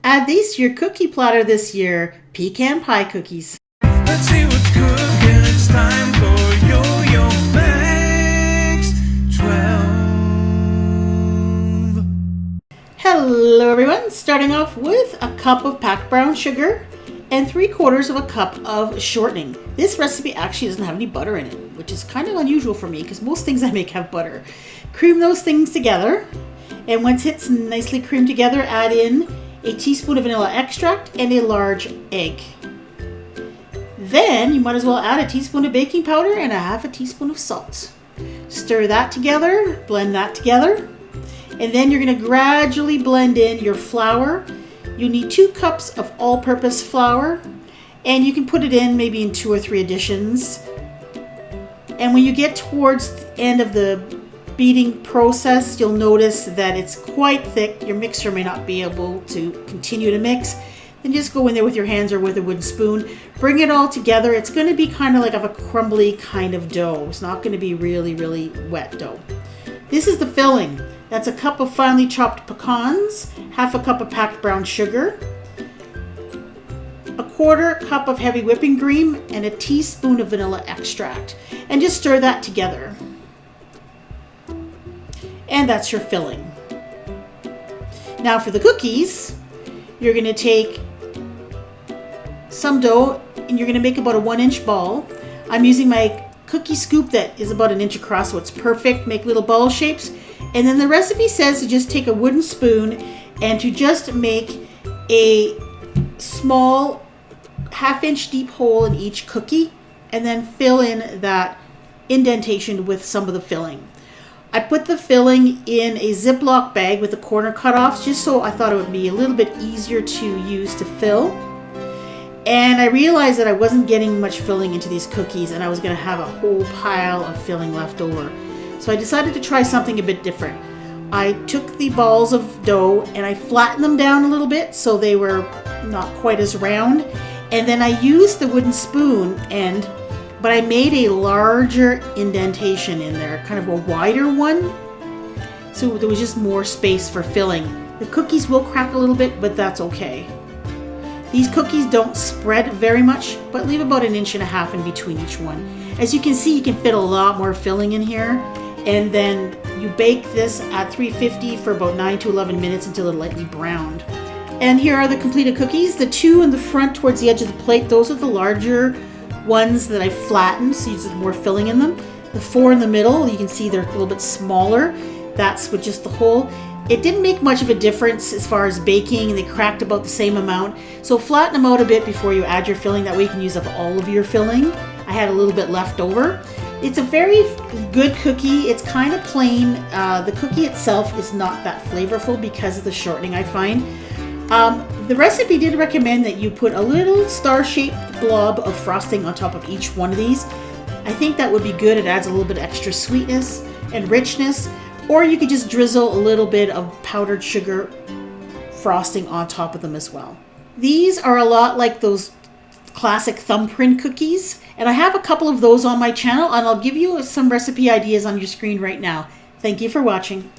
Add these to your cookie platter this year, pecan pie cookies. Let's see what's cooking. It's time for Yo-Yo Max 12. Hello everyone, starting off with a cup of packed brown sugar and 3/4 of a cup of shortening. This recipe actually doesn't have any butter in it, which is kind of unusual for me because most things I make have butter. Cream those things together, and once it's nicely creamed together, add in a teaspoon of vanilla extract and a large egg. Then you might as well add a teaspoon of baking powder and a half a teaspoon of salt. Stir that together, blend that together, and then you're going to gradually blend in your flour. You need 2 cups of all-purpose flour, and you can put it in maybe in 2 or 3 additions. And when you get towards the end of the beating process, you'll notice that it's quite thick. Your mixer may not be able to continue to mix. Then just go in there with your hands or with a wooden spoon. Bring it all together. It's going to be kind of like a crumbly kind of dough. It's not going to be really, really wet dough. This is the filling. That's a cup of finely chopped pecans, half a cup of packed brown sugar, a 1/4 cup of heavy whipping cream, and a teaspoon of vanilla extract. And just stir that together. And that's your filling. Now for the cookies, you're going to take some dough and you're going to make about a 1-inch ball. I'm using my cookie scoop that is about 1 inch across, so it's perfect. Make little ball shapes. And then the recipe says to just take a wooden spoon and to just make a small 1/2 inch deep hole in each cookie and then fill in that indentation with some of the filling. I put the filling in a Ziploc bag with the corner cut off just so I thought it would be a little bit easier to use to fill. And I realized that I wasn't getting much filling into these cookies and I was going to have a whole pile of filling left over. So I decided to try something a bit different. I took the balls of dough and I flattened them down a little bit so they were not quite as round. And then I used the wooden spoon but I made a larger indentation in there, kind of a wider one. So there was just more space for filling. The cookies will crack a little bit, but that's okay. These cookies don't spread very much, but leave about 1.5 inches in between each one. As you can see, you can fit a lot more filling in here. And then you bake this at 350 for about 9 to 11 minutes until they're lightly browned. And here are the completed cookies. The 2 in the front towards the edge of the plate, those are the larger ones that I flattened, so you use more filling in them. The 4 in the middle, you can see they're a little bit smaller. That's with just the hole. It didn't make much of a difference as far as baking, and they cracked about the same amount. So flatten them out a bit before you add your filling. That way you can use up all of your filling. I had a little bit left over. It's a very good cookie. It's kind of plain. The cookie itself is not that flavorful because of the shortening, I find. The recipe did recommend that you put a little star-shaped blob of frosting on top of each one of these. I think that would be good. It adds a little bit extra sweetness and richness. Or you could just drizzle a little bit of powdered sugar frosting on top of them as well. These are a lot like those classic thumbprint cookies, and I have a couple of those on my channel, and I'll give you some recipe ideas on your screen right now. Thank you for watching.